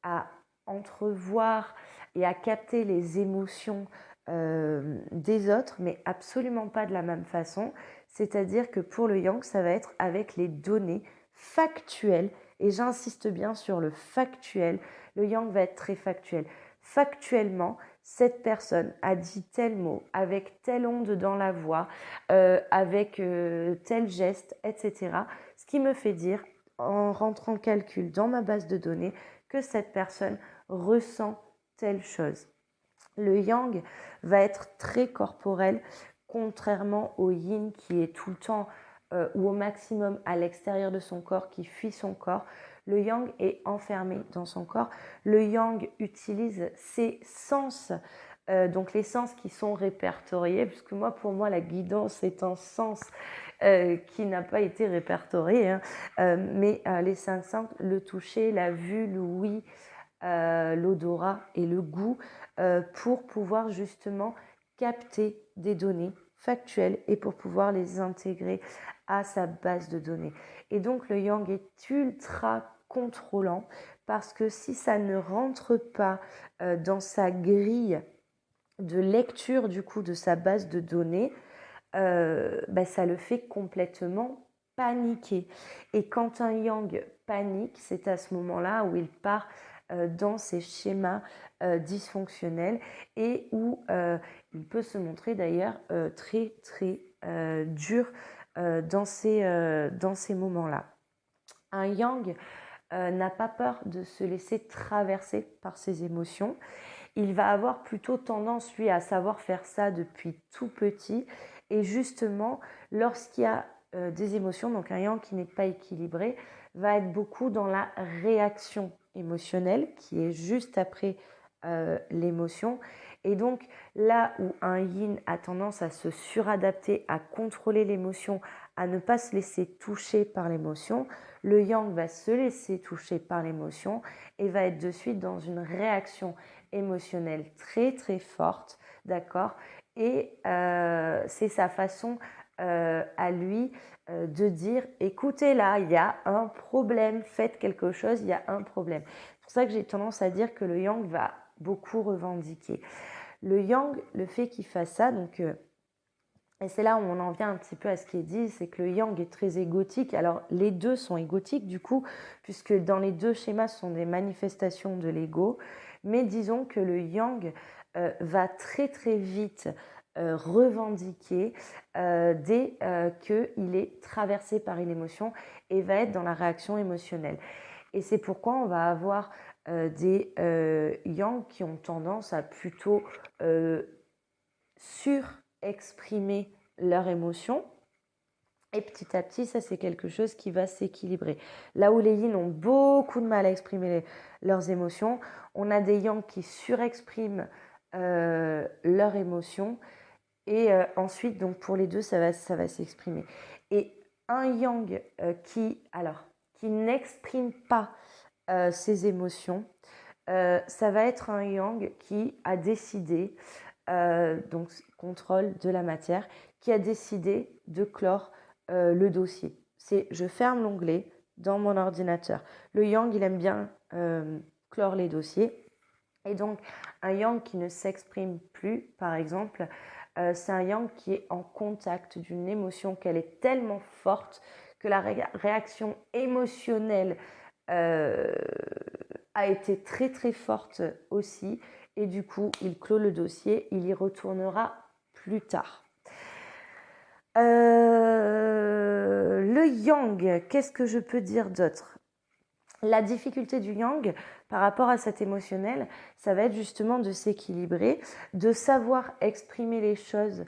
à entrevoir et à capter les émotions des autres, mais absolument pas de la même façon. C'est-à-dire que pour le yang, ça va être avec les données factuelles, et j'insiste bien sur le factuel. Le yang va être très factuel. Factuellement, cette personne a dit tel mot, avec telle onde dans la voix, avec tel geste, etc. Ce qui me fait dire, en rentrant calcul dans ma base de données, que cette personne ressent telle chose. Le yang va être très corporel, contrairement au yin qui est tout le temps ou au maximum à l'extérieur de son corps, qui fuit son corps. Le yang est enfermé dans son corps. Le yang utilise ses sens, donc les sens qui sont répertoriés, puisque pour moi, la guidance est un sens qui n'a pas été répertorié, mais les 5 sens, le toucher, la vue, l'ouïe, l'odorat et le goût pour pouvoir justement capter des données factuelles et pour pouvoir les intégrer à sa base de données. Et donc le yang est ultra contrôlant parce que si ça ne rentre pas dans sa grille de lecture du coup de sa base de données, ça le fait complètement paniquer. Et quand un yang panique, c'est à ce moment-là où il part dans ces schémas dysfonctionnels et où il peut se montrer d'ailleurs très très dur dans ces moments-là. Un yang n'a pas peur de se laisser traverser par ses émotions. Il va avoir plutôt tendance, lui, à savoir faire ça depuis tout petit. Et justement, lorsqu'il y a des émotions, donc un yang qui n'est pas équilibré, va être beaucoup dans la réaction émotionnelle, qui est juste après l'émotion. Et donc, là où un yin a tendance à se suradapter, à contrôler l'émotion, à ne pas se laisser toucher par l'émotion, le yang va se laisser toucher par l'émotion et va être de suite dans une réaction émotionnelle très très forte, d'accord. Et c'est sa façon à lui de dire écoutez là, il y a un problème, faites quelque chose, il y a un problème. C'est pour ça que j'ai tendance à dire que le yang va beaucoup revendiquer. Le yang, le fait qu'il fasse ça, donc et c'est là où on en vient un petit peu à ce qui est dit, c'est que le yang est très égotique. Alors les deux sont égotiques du coup, puisque dans les deux schémas ce sont des manifestations de l'ego. Mais disons que le yang va très très vite revendiquer dès qu'il est traversé par une émotion et va être dans la réaction émotionnelle. Et c'est pourquoi on va avoir des yang qui ont tendance à plutôt surexprimer leurs émotions. Et petit à petit, ça c'est quelque chose qui va s'équilibrer. Là où les yin ont beaucoup de mal à exprimer leurs émotions, on a des yang qui surexpriment leurs émotions. Et ensuite, donc pour les deux, ça va s'exprimer. Et un yang qui n'exprime pas ses émotions, ça va être un yang qui a décidé, donc contrôle de la matière, qui a décidé de clore le dossier. C'est je ferme l'onglet dans mon ordinateur. Le yang, il aime bien clore les dossiers. Et donc, un yang qui ne s'exprime plus, par exemple, c'est un yang qui est en contact d'une émotion, qu'elle est tellement forte que la réaction émotionnelle a été très très forte aussi. Et du coup, il clôt le dossier, il y retournera plus tard. Le yang, qu'est-ce que je peux dire d'autre ? La difficulté du yang par rapport à cet émotionnel, ça va être justement de s'équilibrer, de savoir exprimer les choses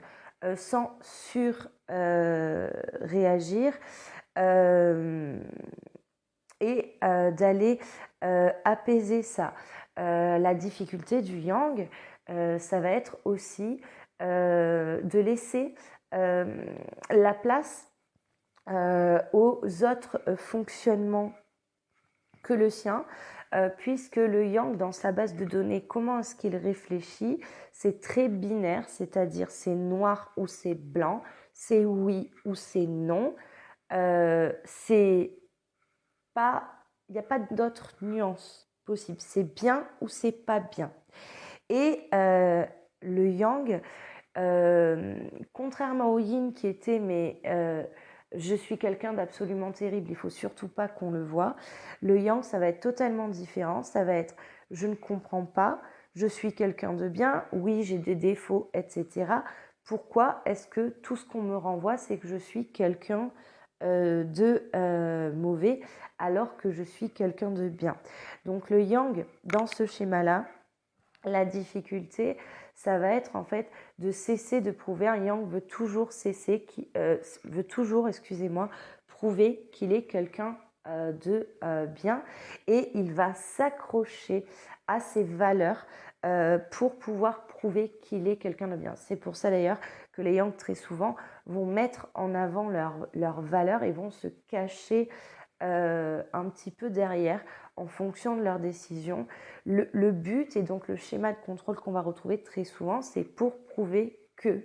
sans sur-réagir et d'aller apaiser ça. La difficulté du yang, ça va être aussi de laisser la place aux autres fonctionnements que le sien, puisque le yang, dans sa base de données, comment est-ce qu'il réfléchit? C'est très binaire, c'est-à-dire c'est noir ou c'est blanc, c'est oui ou c'est non. C'est pas, il n'y a pas d'autres nuances possibles. C'est bien ou c'est pas bien. Et le yang, contrairement au yin qui était je suis quelqu'un d'absolument terrible, il faut surtout pas qu'on le voie. Le yang, ça va être totalement différent. Ça va être je ne comprends pas, je suis quelqu'un de bien, oui, j'ai des défauts, etc. Pourquoi est-ce que tout ce qu'on me renvoie, c'est que je suis quelqu'un de mauvais alors que je suis quelqu'un de bien? Donc le yang, dans ce schéma-là, la difficulté, ça va être en fait de cesser de prouver. Un yang veut toujours prouver qu'il est quelqu'un de bien et il va s'accrocher à ses valeurs pour pouvoir prouver qu'il est quelqu'un de bien. C'est pour ça d'ailleurs que les yang très souvent vont mettre en avant leurs valeurs et vont se cacher un petit peu derrière en fonction de leurs décisions. Le but et donc le schéma de contrôle qu'on va retrouver très souvent, c'est pour prouver que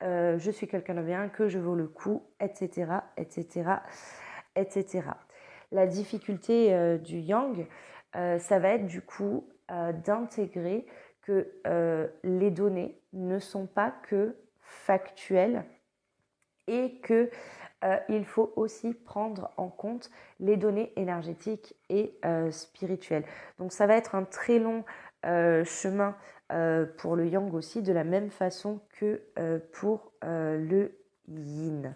je suis quelqu'un de bien, que je vaux le coup, etc., etc., etc. La difficulté du yang, ça va être du coup d'intégrer que les données ne sont pas que factuelles et que il faut aussi prendre en compte les données énergétiques et spirituelles. Donc ça va être un très long chemin pour le yang aussi, de la même façon que pour le yin.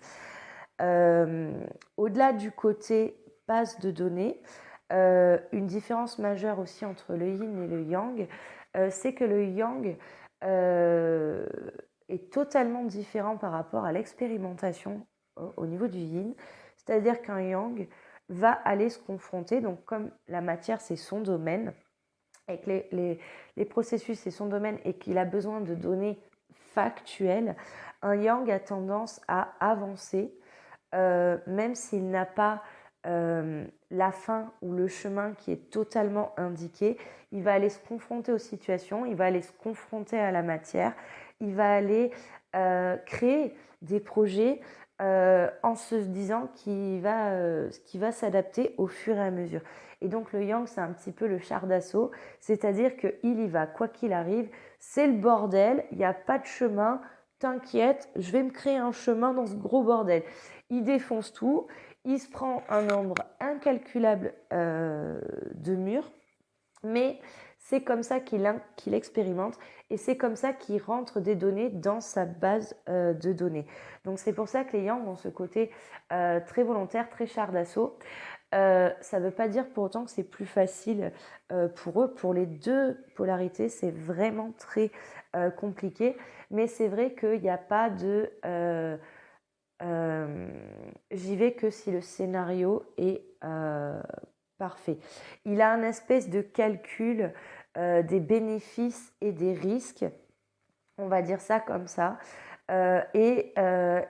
Au-delà du côté base de données, une différence majeure aussi entre le yin et le yang, c'est que le yang est totalement différent par rapport à l'expérimentation au niveau du yin. C'est-à-dire qu'un yang va aller se confronter, donc comme la matière c'est son domaine, et que les processus c'est son domaine et qu'il a besoin de données factuelles, un yang a tendance à avancer même s'il n'a pas la fin ou le chemin qui est totalement indiqué, il va aller se confronter aux situations, il va aller se confronter à la matière, il va aller créer des projets en se disant qu'il va s'adapter au fur et à mesure. Et donc le yang, c'est un petit peu le char d'assaut, c'est-à-dire qu'il y va, quoi qu'il arrive, c'est le bordel, il n'y a pas de chemin, t'inquiète, je vais me créer un chemin dans ce gros bordel. Il défonce tout, il se prend un nombre incalculable de murs, mais c'est comme ça qu'il expérimente et c'est comme ça qu'il rentre des données dans sa base de données. Donc c'est pour ça que les yang ont ce côté très volontaire, très char d'assaut. Ça ne veut pas dire pour autant que c'est plus facile pour eux. Pour les deux polarités, c'est vraiment très compliqué. Mais c'est vrai qu'il n'y a pas de j'y vais que si le scénario est parfait. Il a un espèce de calcul des bénéfices et des risques, on va dire ça comme ça, et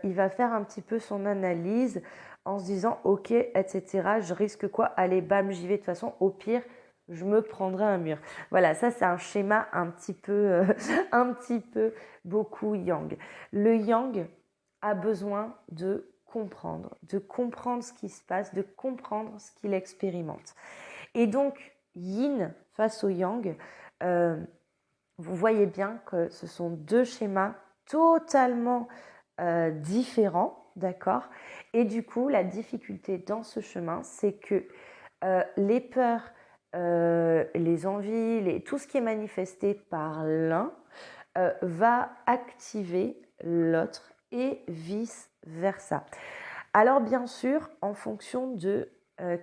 il va faire un petit peu son analyse en se disant ok, etc., je risque quoi? Allez, bam, j'y vais de toute façon, au pire, je me prendrai un mur. Voilà, ça c'est un schéma un petit peu, un petit peu beaucoup yang. Le yang a besoin de comprendre ce qui se passe, de comprendre ce qu'il expérimente. Et donc, yin face au yang, vous voyez bien que ce sont deux schémas totalement différents, d'accord? Et du coup, la difficulté dans ce chemin, c'est que les peurs, les envies, tout ce qui est manifesté par l'un va activer l'autre et vice-versa. Alors bien sûr, en fonction de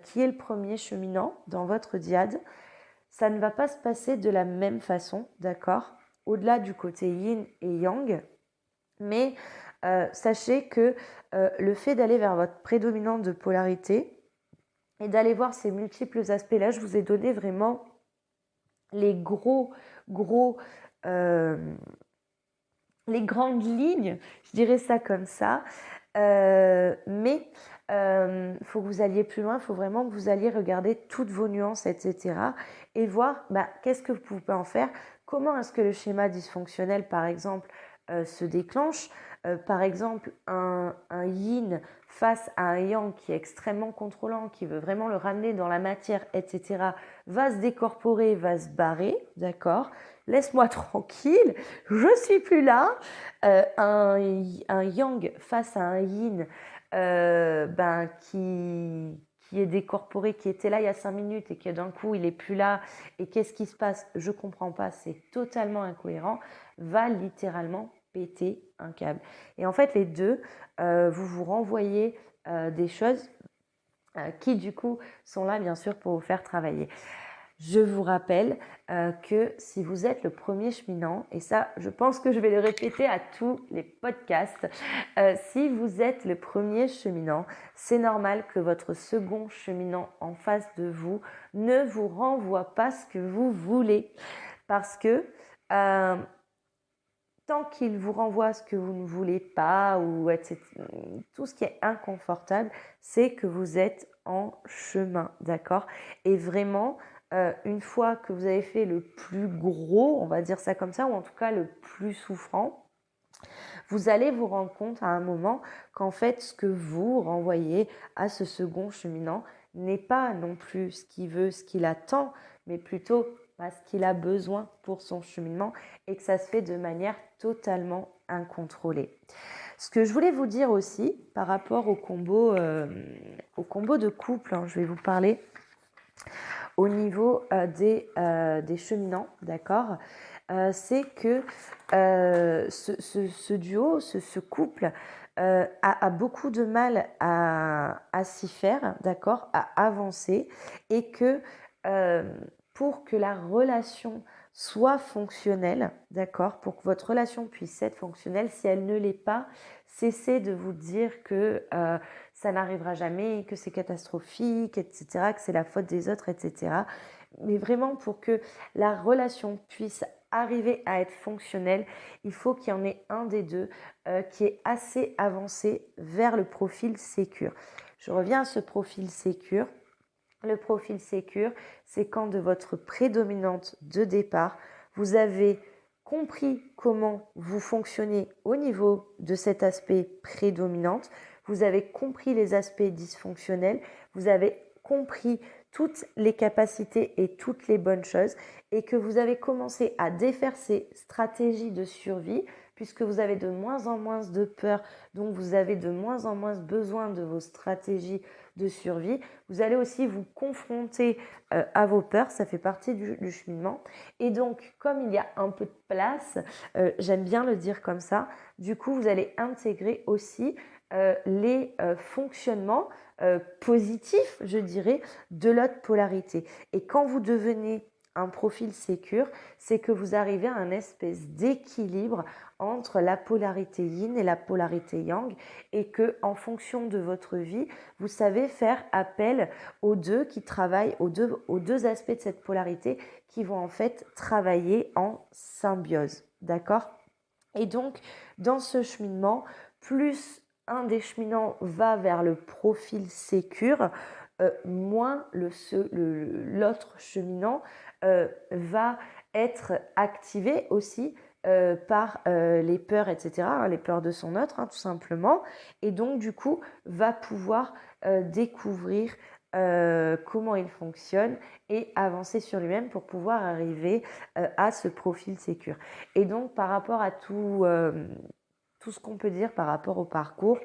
qui est le premier cheminant dans votre dyade, ça ne va pas se passer de la même façon, d'accord? Au-delà du côté yin et yang, mais sachez que le fait d'aller vers votre prédominante de polarité et d'aller voir ces multiples aspects-là, je vous ai donné vraiment les les grandes lignes, je dirais ça comme ça, mais faut que vous alliez plus loin, il faut vraiment que vous alliez regarder toutes vos nuances, etc. et voir qu'est-ce que vous pouvez en faire, comment est-ce que le schéma dysfonctionnel, par exemple, se déclenche. Par exemple, un yin face à un yang qui est extrêmement contrôlant, qui veut vraiment le ramener dans la matière, etc., va se décorporer, va se barrer, d'accord? Laisse-moi tranquille, je suis plus là. Un yang face à un yin qui est décorporé, qui était là il y a 5 minutes et que d'un coup il est plus là, et qu'est-ce qui se passe? Je comprends pas, c'est totalement incohérent, va littéralement péter un câble. Et en fait, les deux, vous vous renvoyez des choses qui du coup sont là bien sûr pour vous faire travailler. Je vous rappelle que si vous êtes le premier cheminant, et ça je pense que je vais le répéter à tous les podcasts, si vous êtes le premier cheminant, c'est normal que votre second cheminant en face de vous ne vous renvoie pas ce que vous voulez, parce que tant qu'il vous renvoie ce que vous ne voulez pas, ou etc., tout ce qui est inconfortable, c'est que vous êtes en chemin, d'accord? Et vraiment, une fois que vous avez fait le plus gros, on va dire ça comme ça, ou en tout cas le plus souffrant, vous allez vous rendre compte à un moment qu'en fait, ce que vous renvoyez à ce second cheminant n'est pas non plus ce qu'il veut, ce qu'il attend, mais plutôt ce qu'il a besoin pour son cheminement et que ça se fait de manière totalement incontrôlée. Ce que je voulais vous dire aussi par rapport au combo de couple, je vais vous parler au niveau des cheminants, d'accord, c'est que ce duo, ce couple a beaucoup de mal à s'y faire, d'accord, à avancer et que pour que la relation soit fonctionnelle, d'accord, pour que votre relation puisse être fonctionnelle, si elle ne l'est pas, cessez de vous dire que ça n'arrivera jamais, que c'est catastrophique, etc., que c'est la faute des autres, etc. Mais vraiment, pour que la relation puisse arriver à être fonctionnelle, il faut qu'il y en ait un des deux qui est assez avancé vers le profil sécure. Je reviens à ce profil sécure. Le profil sécure, c'est quand de votre prédominante de départ, vous avez compris comment vous fonctionnez au niveau de cet aspect prédominante, vous avez compris les aspects dysfonctionnels, vous avez compris toutes les capacités et toutes les bonnes choses et que vous avez commencé à défaire ces stratégies de survie puisque vous avez de moins en moins de peur, donc vous avez de moins en moins besoin de vos stratégies de survie. Vous allez aussi vous confronter à vos peurs, ça fait partie du cheminement. Et donc, comme il y a un peu de place, j'aime bien le dire comme ça, du coup, vous allez intégrer aussi les fonctionnements positifs, je dirais, de l'autre polarité. Et quand vous devenez un profil sécure, c'est que vous arrivez à un espèce d'équilibre entre la polarité yin et la polarité yang et que en fonction de votre vie, vous savez faire appel aux deux qui travaillent, aux deux aspects de cette polarité qui vont en fait travailler en symbiose, d'accord? Et donc, dans ce cheminement, plus un des cheminants va vers le profil sécure, moins l'autre cheminant va être activé aussi par les peurs, etc., les peurs de son autre, tout simplement, et donc du coup va pouvoir découvrir comment il fonctionne et avancer sur lui-même pour pouvoir arriver à ce profil sécure. Et donc par rapport à tout ce qu'on peut dire par rapport au parcours,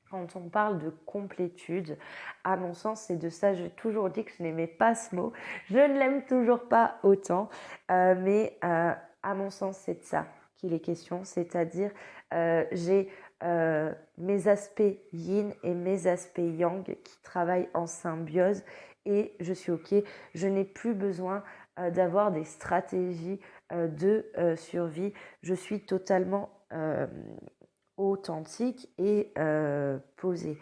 quand on parle de complétude, à mon sens, c'est de ça, j'ai toujours dit que je n'aimais pas ce mot. Je ne l'aime toujours pas autant, mais à mon sens, c'est de ça qu'il est question, c'est-à-dire j'ai mes aspects yin et mes aspects yang qui travaillent en symbiose et je suis OK. Je n'ai plus besoin d'avoir des stratégies de survie. Je suis totalement authentique et posée.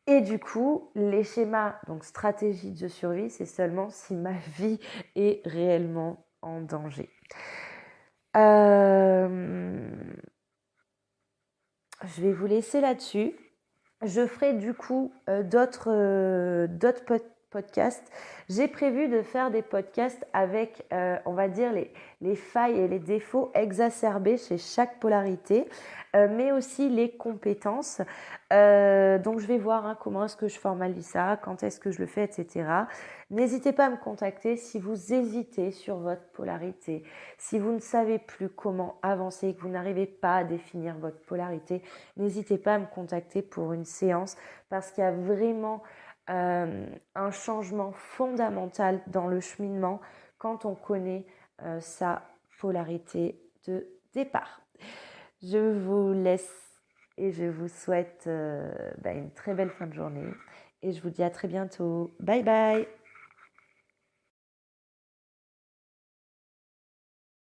Et du coup, les schémas, donc stratégie de survie, c'est seulement si ma vie est réellement en danger. Je vais vous laisser là-dessus. Je ferai du coup d'autres podcasts. J'ai prévu de faire des podcasts avec, on va dire, les failles et les défauts exacerbés chez chaque polarité, mais aussi les compétences. Donc, je vais voir comment est-ce que je formalise ça, quand est-ce que je le fais, etc. N'hésitez pas à me contacter si vous hésitez sur votre polarité, si vous ne savez plus comment avancer, que vous n'arrivez pas à définir votre polarité. N'hésitez pas à me contacter pour une séance parce qu'il y a vraiment un changement fondamental dans le cheminement quand on connaît sa polarité de départ. Je vous laisse et je vous souhaite une très belle fin de journée et je vous dis à très bientôt. Bye bye!